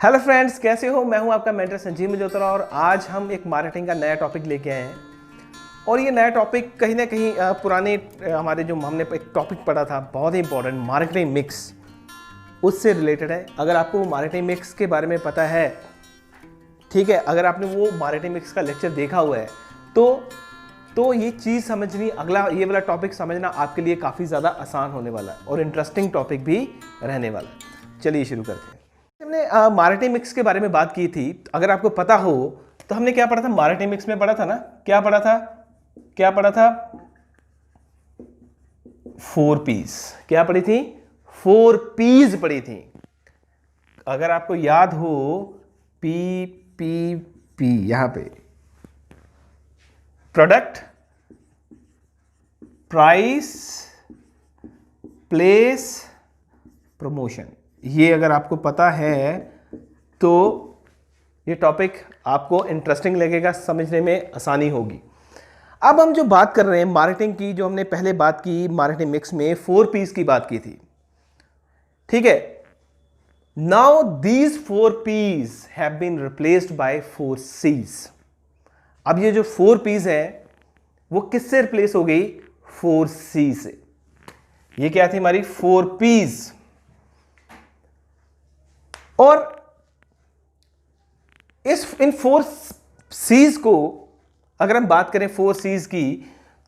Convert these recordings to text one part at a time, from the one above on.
Hello friends, कैसे हो? मैं हूं आपका मेंटर संजीव मल्होत्रा और आज हम एक मार्केटिंग का नया टॉपिक लेके आए हैं। और ये नया टॉपिक कहीं ना कहीं पुराने हमारे जो हमने एक टॉपिक पढ़ा था बहुत ही इंपॉर्टेंट, मार्केटिंग मिक्स, उससे रिलेटेड है। अगर आपको वो मार्केटिंग मिक्स के बारे में पता है, ठीक है, अगर आपने वो मार्केटिंग मिक्स का लेक्चर देखा हुआ है तो ये चीज़ समझनी, अगला ये वाला टॉपिक समझना आपके लिए काफ़ी ज़्यादा आसान होने वाला है और इंटरेस्टिंग टॉपिक भी रहने वाला है। चलिए शुरू करते हैं। हमने मार्केटिंग मिक्स के बारे में बात की थी। अगर आपको पता हो तो हमने क्या पढ़ा था? मार्केटिंग मिक्स में पढ़ा था ना, क्या पढ़ा था? 4Ps। क्या पढ़ी थी? 4Ps पढ़ी थी। अगर आपको याद हो, PPP यहां पे प्रोडक्ट, प्राइस, प्लेस, प्रमोशन। ये अगर आपको पता है तो ये टॉपिक आपको इंटरेस्टिंग लगेगा, समझने में आसानी होगी। अब हम जो बात कर रहे हैं मार्केटिंग की, जो हमने पहले बात की मार्केटिंग मिक्स में 4Ps की बात की थी, ठीक है। Now these 4Ps have been replaced by 4Cs। अब ये जो 4Ps है वो किससे रिप्लेस हो गई? 4C से। ये क्या थी? हमारी 4Ps। और इन 4Cs को अगर हम बात करें 4Cs की,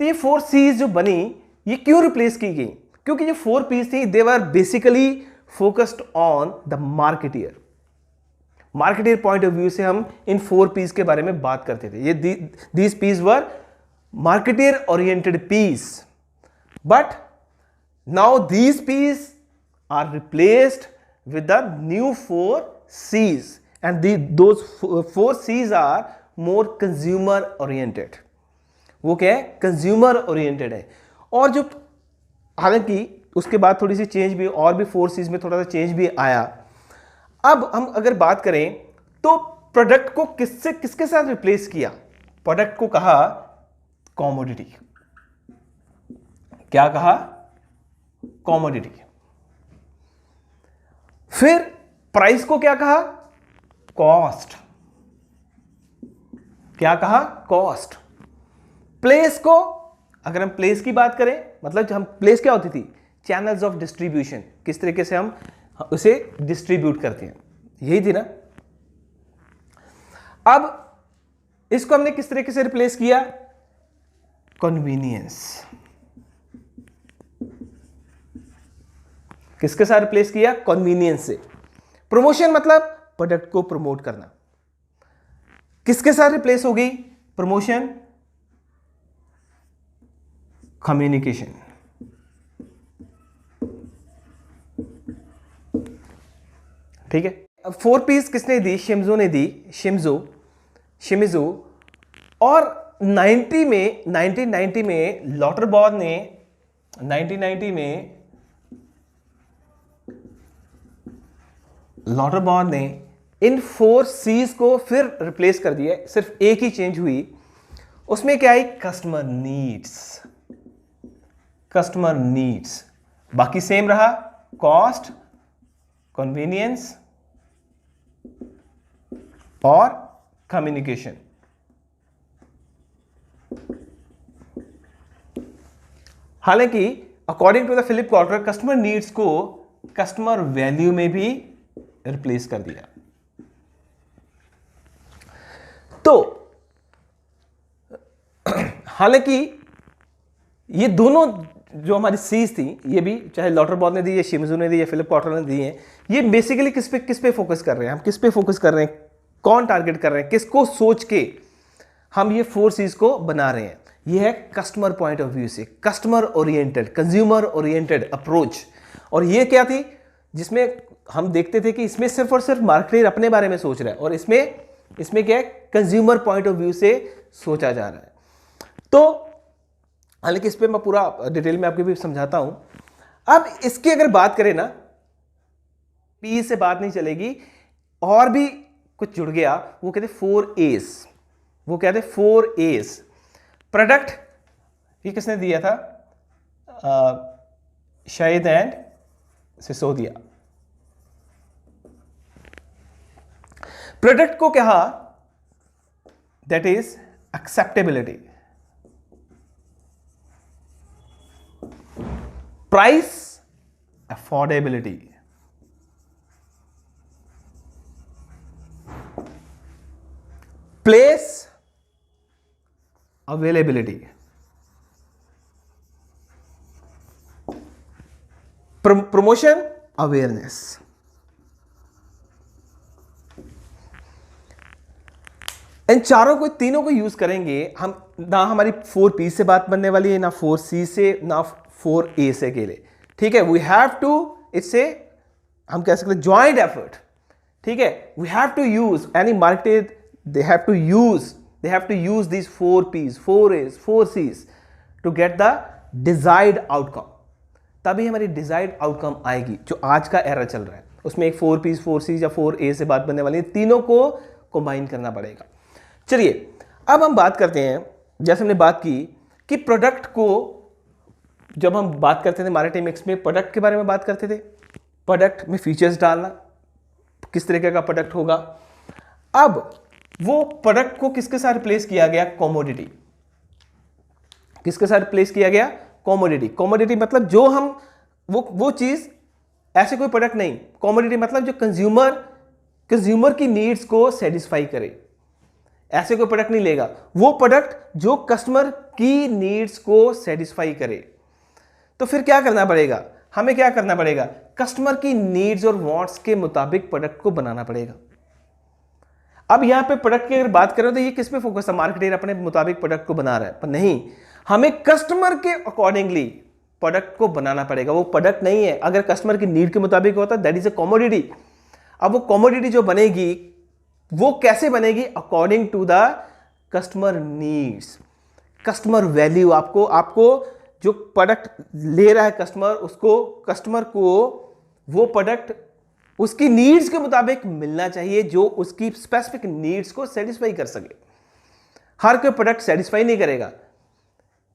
तो ये 4Cs जो बनी, ये क्यों रिप्लेस की गई? क्योंकि ये 4Ps थी, they were basically focused on the marketer. Marketer point of view से हम इन 4Ps के बारे में बात करते थे। ये these Ps were marketer oriented Ps, but now these Ps are replaced with the new 4Cs and those 4Cs are more consumer oriented। वो क्या है? कंज्यूमर ओरिएंटेड है। और जो हालांकि उसके बाद थोड़ी सी चेंज भी, और भी 4Cs में थोड़ा सा चेंज भी आया। अब हम अगर बात करें तो प्रोडक्ट को किसके साथ रिप्लेस किया? प्रोडक्ट को कहा कॉमोडिटी। क्या कहा? कॉमोडिटी। फिर प्राइस को क्या कहा? कॉस्ट। क्या कहा? कॉस्ट। प्लेस को, अगर हम प्लेस की बात करें, मतलब हम प्लेस क्या होती थी? चैनल्स ऑफ डिस्ट्रीब्यूशन, किस तरीके से हम उसे डिस्ट्रीब्यूट करते हैं, यही थी ना। अब इसको हमने किस तरीके से रिप्लेस किया? कन्वीनियंस। किसके साथ रिप्लेस किया? कन्वीनियंस से। प्रमोशन मतलब प्रोडक्ट को प्रमोट करना। किसके साथ रिप्लेस हो गई प्रमोशन? कम्युनिकेशन। ठीक है। अब 4Ps किसने दी? शिम्जो ने दी। शिमिजो। और 1990 में लॉटरबॉर्न ने 1990 में लॉटरबॉर्न ने इन 4Cs को फिर रिप्लेस कर दिया। सिर्फ एक ही चेंज हुई, उसमें क्या आई? Customer needs. बाकी सेम रहा, कॉस्ट, कन्वीनियंस और कम्युनिकेशन। हालांकि according to the Philip Kotler, customer needs को कस्टमर वैल्यू में भी रिप्लेस कर दिया। तो हालांकि ये दोनों जो हमारी सीज थी, ये भी चाहे लॉटरबॉर्न ने दी या शिमिजो ने दी या फिलिप कॉटलर ने दी है, ये बेसिकली किस पे फोकस कर रहे हैं? हम किस पे फोकस कर रहे हैं? कौन टारगेट कर रहे हैं? किसको सोच के हम ये 4Cs को बना रहे हैं? ये है कस्टमर पॉइंट ऑफ व्यू से, customer oriented, consumer oriented approach. और ये क्या थी? जिसमें हम देखते थे कि इसमें सिर्फ और सिर्फ मार्केटर अपने बारे में सोच रहा है, और इसमें क्या है? कंज्यूमर पॉइंट ऑफ व्यू से सोचा जा रहा है। तो हालांकि इस पे मैं पूरा डिटेल में आपको भी समझाता हूं। अब इसकी अगर बात करें ना, P से बात नहीं चलेगी, और भी कुछ जुड़ गया। वो कहते 4As। वो कहते 4As। प्रोडक्ट, ये किसने दिया था? शाहिद एंड सिसोदिया। प्रोडक्ट को कहा that is acceptability, price affordability, place availability, promotion awareness. इन चारों को, तीनों को यूज करेंगे हम। ना हमारी 4P से बात बनने वाली है, ना 4C से, ना 4A से अकेले। ठीक है, वी हैव टू, इससे हम कह सकते हैं ज्वाइंट एफर्ट। ठीक है, we have to use any market, they have to use these 4Ps, 4As, 4Cs to get the desired outcome। तभी हमारी डिजायर्ड आउटकम आएगी। जो आज का एरा चल रहा है उसमें एक 4Ps, 4Cs या 4A से बात बनने वाली है, तीनों को कंबाइन करना पड़ेगा। चलिए अब हम बात करते हैं, जैसे हमने बात की कि प्रोडक्ट को, जब हम बात करते थे मैरिटाइमिक्स में, प्रोडक्ट के बारे में बात करते थे, प्रोडक्ट में फीचर्स डालना, किस तरीके का प्रोडक्ट होगा। अब वो प्रोडक्ट को किसके साथ रिप्लेस किया गया? कमोडिटी। किसके साथ रिप्लेस किया गया? कमोडिटी। कमोडिटी मतलब जो हम वो चीज, ऐसे कोई प्रोडक्ट नहीं। कमोडिटी मतलब जो कंज्यूमर की नीड्स को सेटिस्फाई करे, ऐसे कोई प्रोडक्ट नहीं लेगा। वो प्रोडक्ट जो कस्टमर की नीड्स को सेटिस्फाई करे। तो फिर क्या करना पड़ेगा? हमें क्या करना पड़ेगा? कस्टमर की नीड्स और वांट्स के मुताबिक प्रोडक्ट को बनाना पड़ेगा। अब यहां पे प्रोडक्ट की अगर बात करें तो ये किस पे फोकस है? मार्केटर अपने मुताबिक प्रोडक्ट को बना रहा है, पर नहीं, हमें कस्टमर के अकॉर्डिंगली प्रोडक्ट को बनाना पड़ेगा। वो प्रोडक्ट नहीं है, अगर कस्टमर की नीड के मुताबिक होता दैट इज अ कमोडिटी। अब वो कमोडिटी जो बनेगी वो कैसे बनेगी? According to the customer needs, customer value. आपको जो प्रोडक्ट ले रहा है कस्टमर, उसको, कस्टमर को वो प्रोडक्ट उसकी नीड्स के मुताबिक मिलना चाहिए, जो उसकी स्पेसिफिक नीड्स को सेटिस्फाई कर सके। हर कोई प्रोडक्ट सेटिस्फाई नहीं करेगा।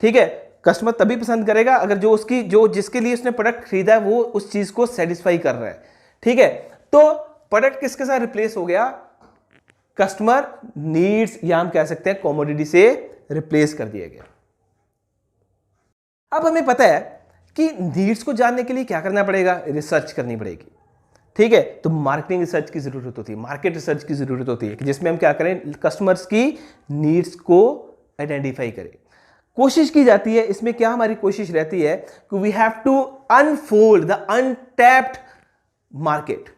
ठीक है, कस्टमर तभी पसंद करेगा अगर जो जिसके लिए उसने प्रोडक्ट खरीदा है वो उस चीज को सेटिस्फाई कर रहा है। ठीक है, तो प्रोडक्ट किसके साथ रिप्लेस हो गया? कस्टमर नीड्स, या हम कह सकते हैं कमोडिटी से रिप्लेस कर दिया गया। अब हमें पता है कि नीड्स को जानने के लिए क्या करना पड़ेगा? रिसर्च करनी पड़ेगी। ठीक है, तो मार्केटिंग रिसर्च की जरूरत होती है, मार्केट रिसर्च की जरूरत होती है, जिसमें हम क्या करें? कस्टमर्स की नीड्स को आइडेंटिफाई करें। कोशिश की जाती है इसमें, क्या हमारी कोशिश रहती है कि we have to unfold the untapped market.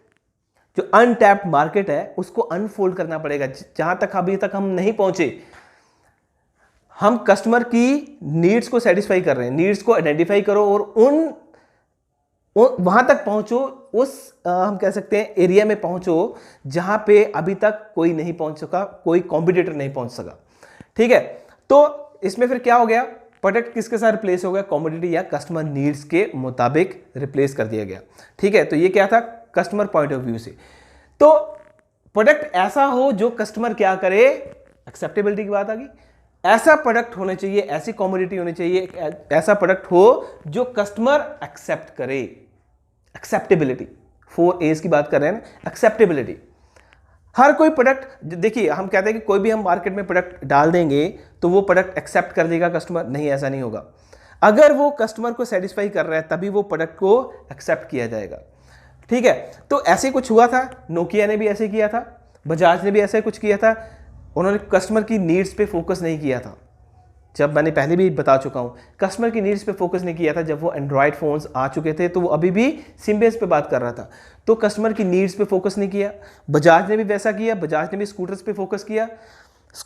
जो अनटैप्ड मार्केट है उसको अनफोल्ड करना पड़ेगा, जहां तक अभी तक हम नहीं पहुंचे। हम कस्टमर की नीड्स को सेटिस्फाई कर रहे हैं, नीड्स को आइडेंटिफाई करो और वहां तक पहुंचो, हम कह सकते हैं एरिया में पहुंचो जहां पे अभी तक कोई नहीं पहुंच सका, कोई कॉम्पिटिटर नहीं पहुंच सका। ठीक है, तो इसमें फिर क्या हो गया? प्रोडक्ट किसके साथ रिप्लेस हो गया? कमोडिटी या कस्टमर नीड्स के मुताबिक रिप्लेस कर दिया गया। ठीक है, तो ये क्या था? कस्टमर पॉइंट ऑफ व्यू से। तो प्रोडक्ट ऐसा हो जो कस्टमर क्या करे? एक्सेप्टेबिलिटी की बात आ गई। ऐसा प्रोडक्ट होना चाहिए, ऐसी कमोडिटी होनी चाहिए, ऐसा प्रोडक्ट हो जो कस्टमर एक्सेप्ट करे। एक्सेप्टेबिलिटी, 4As की बात कर रहे हैं ना, एक्सेप्टेबिलिटी। हर कोई प्रोडक्ट, देखिए हम कहते हैं कि कोई भी हम मार्केट में प्रोडक्ट डाल देंगे तो वो प्रोडक्ट एक्सेप्ट कर देगा कस्टमर, नहीं, ऐसा नहीं होगा। अगर वो कस्टमर को सेटिस्फाई कर रहा है तभी वो प्रोडक्ट को एक्सेप्ट किया जाएगा। ठीक है, तो ऐसे कुछ हुआ था, नोकिया ने भी ऐसे किया था, बजाज ने भी ऐसा कुछ किया था। उन्होंने कस्टमर की नीड्स पे फोकस नहीं किया था। जब मैंने पहले भी बता चुका हूं, कस्टमर की नीड्स पे फोकस नहीं किया था। जब वो एंड्रॉयड फोन्स आ चुके थे तो वो अभी भी सिम्बेस पे बात कर रहा था, तो कस्टमर की नीड्स पे फोकस नहीं किया। बजाज ने भी वैसा किया, बजाज ने भी स्कूटर्स पे फोकस किया,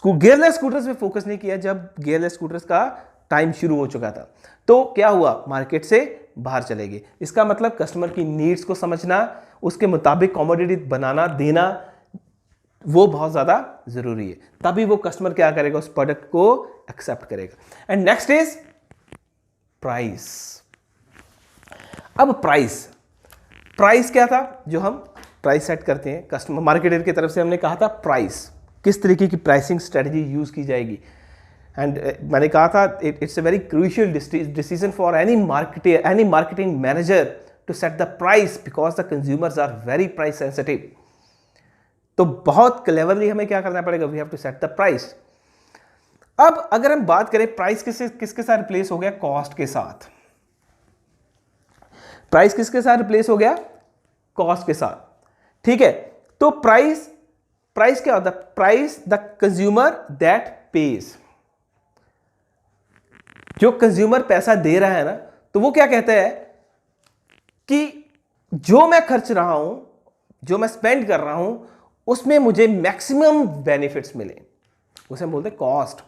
गियरलेस स्कूटर्स पे फोकस नहीं किया जब गियरलेस स्कूटर्स का टाइम शुरू हो चुका था। तो क्या हुआ? मार्केट से बाहर चले गए। इसका मतलब कस्टमर की नीड्स को समझना, उसके मुताबिक कमोडिटी बनाना देना, वो बहुत ज्यादा जरूरी है। तभी वो कस्टमर क्या करेगा? उस प्रोडक्ट को एक्सेप्ट करेगा। And next is price. अब प्राइस क्या था? जो हम प्राइस सेट करते हैं कस्टमर, मार्केटर की तरफ से हमने कहा था प्राइस, किस तरीके की प्राइसिंग स्ट्रेटजी यूज की जाएगी। एंड मैंने कहा था it's a very crucial decision for any marketing manager to set the price because the consumers are very price sensitive. तो बहुत क्लेवरली हमें क्या करना पड़ेगा, we have to set the price. अब अगर हम बात करें प्राइस किसके साथ रिप्लेस हो गया, कॉस्ट के साथ। प्राइस किसके साथ रिप्लेस हो गया, कॉस्ट के साथ, ठीक है। तो प्राइस क्या होता है, price the consumer that page. जो कंज्यूमर पैसा दे रहा है ना, तो वो क्या कहता है कि जो मैं खर्च रहा हूं, जो मैं स्पेंड कर रहा हूं, उसमें मुझे मैक्सिमम बेनिफिट्स मिले, उसे हम बोलते हैं कॉस्ट।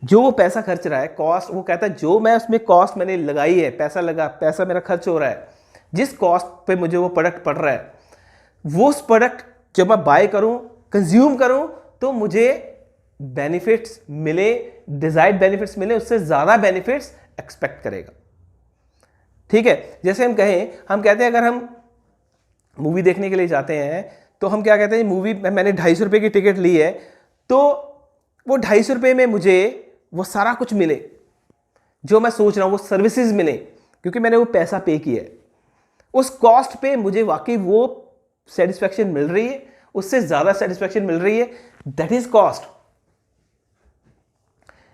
जो वो पैसा खर्च रहा है, कॉस्ट, वो कहता है जो मैं उसमें कॉस्ट मैंने लगाई है, पैसा मेरा खर्च हो रहा है, जिस कॉस्ट पे मुझे वो प्रोडक्ट पड़ रहा है, वो उस प्रोडक्ट जब मैं बाय करूं, कंज्यूम करूं, तो मुझे बेनिफिट्स मिले, डिजायर्ड बेनिफिट्स मिले, उससे ज्यादा बेनिफिट्स एक्सपेक्ट करेगा, ठीक है। जैसे हम कहते हैं अगर हम मूवी देखने के लिए जाते हैं, तो हम क्या कहते हैं, मूवी मैंने 250 रुपए की टिकट ली है, तो वो 250 रुपए में मुझे वो सारा कुछ मिले जो मैं सोच रहा हूं, वो सर्विसेज मिले, क्योंकि मैंने वो पैसा पे किया है, उस कॉस्ट पे मुझे वाकई वो सेटिस्फैक्शन मिल रही है, उससे ज्यादा सेटिस्फैक्शन मिल रही है, दैट इज कॉस्ट।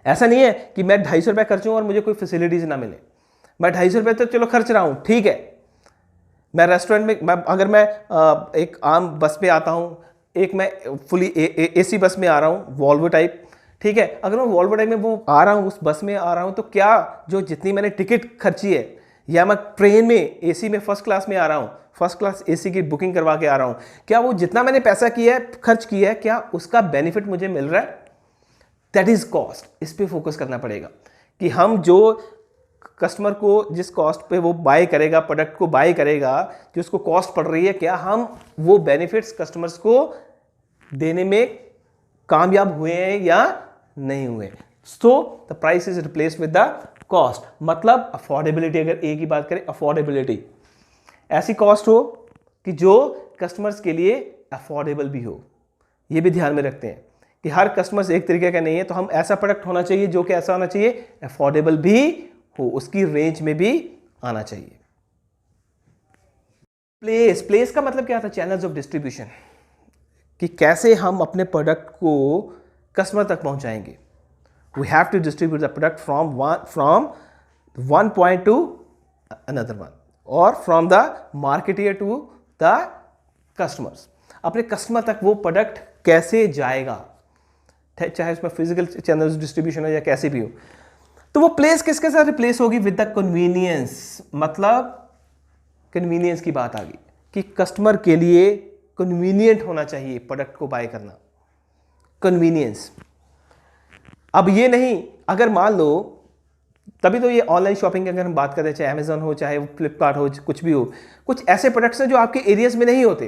ऐसा नहीं है कि मैं 250 रुपए खर्चूं और मुझे कोई फैसिलिटीज ना मिले। मैं 250 रुपए तो चलो खर्च रहा हूं, ठीक है। मैं रेस्टोरेंट में, अगर मैं एक आम बस में आता हूं, एक मैं फुली एसी बस में आ रहा हूं, वॉल्वो टाइप, ठीक है। अगर मैं वॉल्वो टाइप में वो आ रहा हूं, उस बस में आ रहा हूं, तो क्या जो जितनी मैंने टिकट खर्ची है, या मैं ट्रेन में एसी में फर्स्ट क्लास में आ रहा हूं, फर्स्ट क्लास एसी की बुकिंग करवा के आ रहा हूं, क्या वो जितना मैंने पैसा किया है, खर्च किया है, क्या उसका बेनिफिट मुझे मिल रहा है, दैट इज कॉस्ट। इस पे फोकस करना पड़ेगा कि हम जो कस्टमर को जिस कॉस्ट पे वो बाय करेगा, प्रोडक्ट को बाय करेगा, जो उसको कॉस्ट पड़ रही है, क्या हम वो बेनिफिट्स कस्टमर्स को देने में कामयाब हुए हैं या नहीं हुए। So the price is replaced with the cost. मतलब अफोर्डेबिलिटी, अगर एक ही बात करें, अफोर्डेबिलिटी, ऐसी कॉस्ट हो कि जो कस्टमर्स के लिए अफोर्डेबल भी हो। ये भी ध्यान में रखते हैं कि हर कस्टमर्स एक तरीके का नहीं है, तो हम ऐसा प्रोडक्ट होना चाहिए जो कि ऐसा होना चाहिए, अफोर्डेबल भी हो, उसकी रेंज में भी आना चाहिए। प्लेस का मतलब क्या था, चैनल्स ऑफ डिस्ट्रीब्यूशन, कि कैसे हम अपने प्रोडक्ट को कस्टमर तक पहुंचाएंगे। We have to distribute the product from one point to another one, और from the marketer to the customers. अपने कस्टमर तक वो प्रोडक्ट कैसे जाएगा, चाहे उसमें फिजिकल चैनल्स डिस्ट्रीब्यूशन हो या कैसे भी हो। तो वो प्लेस किसके साथ रिप्लेस होगी, विद द कन्वीनियंस। मतलब कन्वीनियंस की बात आ गई कि कस्टमर के लिए कन्वीनियंट होना चाहिए प्रोडक्ट को बाय करना, कन्वीनियंस। अब ये नहीं, अगर मान लो, तभी तो ये ऑनलाइन शॉपिंग की अगर हम बात करें, चाहे अमेजोन हो, चाहे फ्लिपकार्ट हो, कुछ भी हो, कुछ ऐसे प्रोडक्ट्स हैं जो आपके एरियाज में नहीं होते,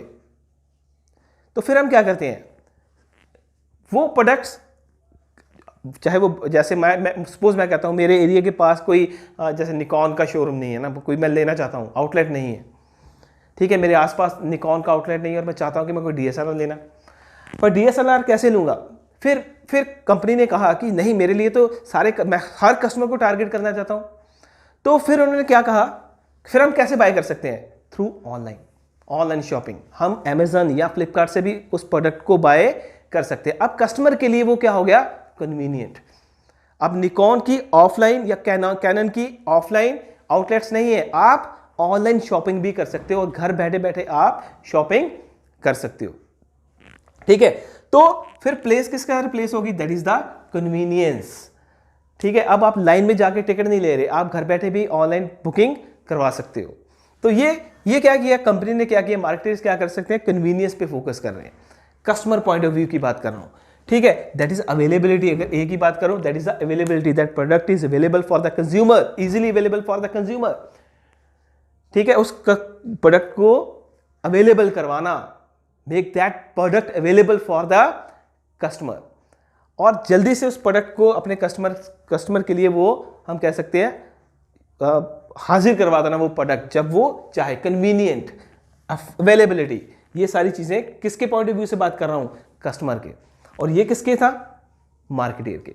तो फिर हम क्या करते हैं, वो प्रोडक्ट्स, चाहे वो, जैसे मैं सपोज मैं कहता हूँ मेरे एरिया के पास कोई जैसे निकॉन का शोरूम नहीं है ना, कोई मैं लेना चाहता हूँ, आउटलेट नहीं है, ठीक है, मेरे आसपास निकॉन का आउटलेट नहीं है, और मैं चाहता हूँ कि मैं कोई DSLR लेना, पर DSLR कैसे लूँगा। फिर कंपनी ने कहा कि नहीं, मेरे लिए तो मैं हर कस्टमर को टारगेट करना चाहता हूँ, तो फिर उन्होंने क्या कहा, फिर हम कैसे बाय कर सकते हैं, थ्रू ऑनलाइन शॉपिंग। हम अमेजन या फ्लिपकार्ट से भी उस प्रोडक्ट को बाय कर सकते हैं। अब कस्टमर के लिए वो क्या हो गया, कन्वीनियंट। अब निकॉन की ऑफलाइन या कैनन की ऑफलाइन आउटलेट्स नहीं है, आप ऑनलाइन शॉपिंग भी कर सकते हो, और घर बैठे बैठे आप शॉपिंग कर सकते हो, ठीक है। तो फिर प्लेस किसका रिप्लेस होगी, दैट इज द कन्वीनियंस, ठीक है। अब आप लाइन में जाके टिकट नहीं ले रहे, आप घर बैठे भी ऑनलाइन बुकिंग करवा सकते हो। तो ये क्या किया कंपनी ने, क्या किया, मार्केटर्स क्या कर सकते हैं, कन्वीनियंस पे फोकस कर रहे हैं, कस्टमर पॉइंट ऑफ व्यू की बात कर रहा हूं, ठीक है। दैट इज अवेलेबिलिटी, अगर एक ही बात करूं, that is the availability, that product is available for the consumer, easily available for the consumer, ठीक है। उस प्रोडक्ट को अवेलेबल करवाना, make that product available for the customer, और जल्दी से उस प्रोडक्ट को अपने कस्टमर के लिए वो हम कह सकते हैं हाजिर करवा देना वो प्रोडक्ट जब वो चाहे, कन्वीनियंट, अवेलेबिलिटी, ये सारी चीजें किसके पॉइंट ऑफ व्यू से बात कर रहा हूं, कस्टमर के, और ये किसके था, मार्केटियर के।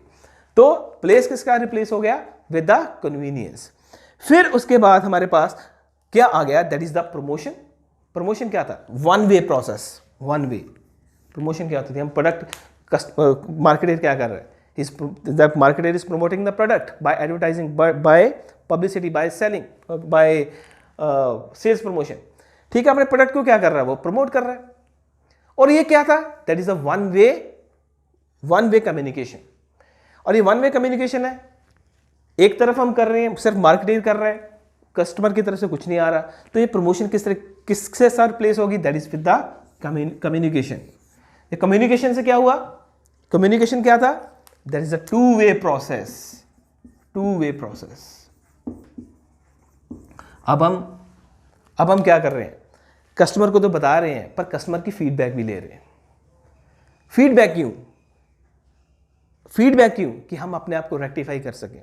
तो प्लेस किसका रिप्लेस हो गया, विद द कन्वीनियंस। फिर उसके बाद हमारे पास क्या आ गया, that is the promotion. Promotion क्या था, one way process, one way, promotion क्या होती है? हम प्रोडक्ट मार्केटर क्या कर रहे हैं? The marketer is promoting the product by advertising, by publicity, by selling, by sales promotion. ठीक है, अपने प्रोडक्ट को क्या कर रहा है? वो प्रमोट कर रहा है। और ये क्या था? That is a one way communication. और ये वन वे कम्युनिकेशन है, एक तरफ हम कर रहे हैं, सिर्फ मार्केटिंग कर रहे हैं, कस्टमर की तरफ से कुछ नहीं आ रहा, तो ये प्रमोशन किससे सर प्लेस होगी? That is with the communication. ये कम्युनिकेशन से क्या हुआ? कम्युनिकेशन क्या था? That is a two way process. अब हम क्या कर रहे हैं? कस्टमर को तो बता रहे हैं, पर कस्टमर की फीडबैक भी ले रहे हैं। फीडबैक क्यों? कि हम अपने आप को रेक्टिफाई कर सकें,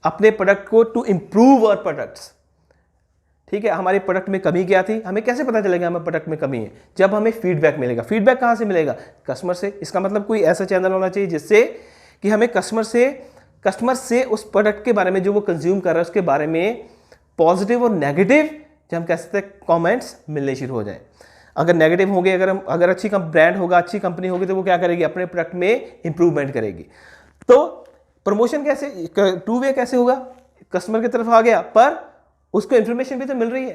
अपने प्रोडक्ट को, टू इंप्रूव आवर प्रोडक्ट्स। ठीक है, हमारे प्रोडक्ट में कमी क्या थी? हमें कैसे पता चलेगा हमें प्रोडक्ट में कमी है? जब हमें फीडबैक मिलेगा। फीडबैक कहां से मिलेगा? कस्टमर से। इसका मतलब कोई ऐसा चैनल होना चाहिए जिससे कि हमें कस्टमर से उस प्रोडक्ट के बारे में, जो वो कंज्यूम कर रहा है, उसके बारे में पॉजिटिव और नेगेटिव, जो हम कह सकते हैं, कमेंट्स मिलने शुरू हो जाए। अगर नेगेटिव होंगे, अगर अच्छी ब्रांड होगा, अच्छी कंपनी होगी, तो वो क्या करेगी? अपने प्रोडक्ट में इंप्रूवमेंट करेगी। तो प्रमोशन कैसे, टू वे कैसे होगा? कस्टमर की तरफ आ गया, पर उसको इंफॉर्मेशन भी तो मिल रही है।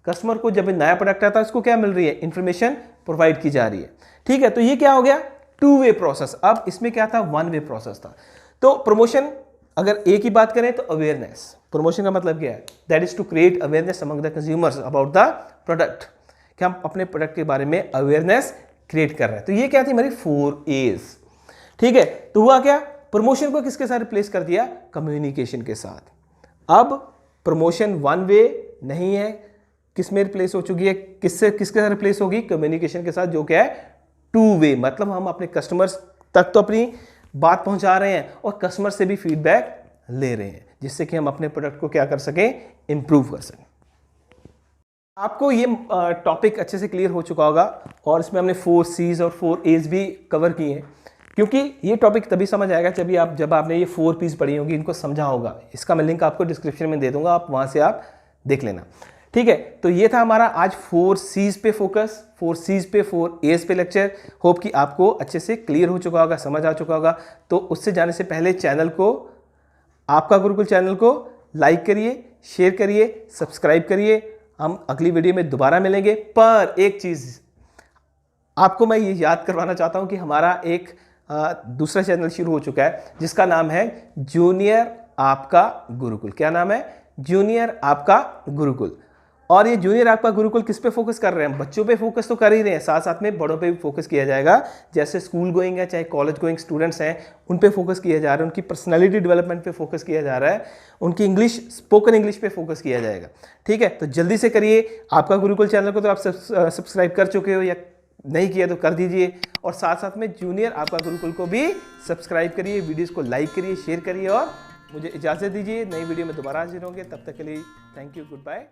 कस्टमर को जब नया प्रोडक्ट आता है, उसको क्या मिल रही है? इंफॉर्मेशन प्रोवाइड की जा रही है। ठीक है, तो ये क्या हो गया? Two way process. अब इसमें क्या था? वन वे प्रोसेस था। तो प्रमोशन, अगर एक ही बात करें तो अवेयरनेस। प्रमोशन का मतलब क्या है? That is to create awareness among the consumers about the product, कि हम अपने प्रोडक्ट के बारे में अवेयरनेस क्रिएट कर रहे हैं। तो ये क्या थी हमारी 4 A's। ठीक है, तो हुआ क्या? प्रमोशन को किसके साथ रिप्लेस कर दिया? कम्युनिकेशन के साथ। अब प्रमोशन वन वे नहीं है, किस में रिप्लेस हो चुकी है? किसके साथ रिप्लेस होगी? कम्युनिकेशन के साथ, जो क्या है? Two way. मतलब हम अपने कस्टमर्स तक तो अपनी बात पहुंचा रहे हैं और कस्टमर से भी फीडबैक ले रहे हैं, जिससे कि हम अपने प्रोडक्ट को क्या कर सकें? इंप्रूव कर सकें। आपको ये टॉपिक अच्छे से क्लियर हो चुका होगा, और इसमें हमने 4 C's और 4 A's भी कवर किए हैं, क्योंकि ये टॉपिक तभी समझ आएगा जब आपने ये 4 P's पढ़ी होगी, इनको समझा होगा। इसका मैं लिंक आपको डिस्क्रिप्शन में दे दूंगा, आप वहां से आप देख लेना। ठीक है, तो ये था हमारा आज 4 C's पे फोकस, 4 C's पे 4 A's पे लेक्चर। होप कि आपको अच्छे से क्लियर हो चुका होगा, समझ आ चुका होगा। तो उससे जाने से पहले चैनल को, आपका गुरुकुल चैनल को लाइक करिए, शेयर करिए, सब्सक्राइब करिए। हम अगली वीडियो में दोबारा मिलेंगे। पर एक चीज़ आपको मैं ये याद करवाना चाहता हूँ कि हमारा एक दूसरा चैनल शुरू हो चुका है, जिसका नाम है जूनियर आपका गुरुकुल। क्या नाम है? जूनियर आपका गुरुकुल। और ये जूनियर आपका गुरुकुल किस पे फोकस कर रहे हैं? बच्चों पे फोकस तो कर ही रहे हैं, साथ साथ में बड़ों पे भी फोकस किया जाएगा। जैसे स्कूल गोइंग है, चाहे कॉलेज गोइंग स्टूडेंट्स हैं, उन पे फोकस किया जा रहा है, उनकी पर्सनालिटी डेवलपमेंट पे फोकस किया जा रहा है, उनकी स्पोकन इंग्लिश पे फोकस किया जाएगा। ठीक है, तो जल्दी से करिए। आपका गुरुकुल चैनल को तो आप सब्सक्राइब कर चुके हो, या नहीं किया तो कर दीजिए, और साथ साथ में जूनियर आपका गुरुकुल को भी सब्सक्राइब करिए, वीडियोस को लाइक करिए, शेयर करिए, और मुझे इजाज़त दीजिए। नई वीडियो में दोबारा हाजिर होंगे, तब तक के लिए थैंक यू, गुड बाय।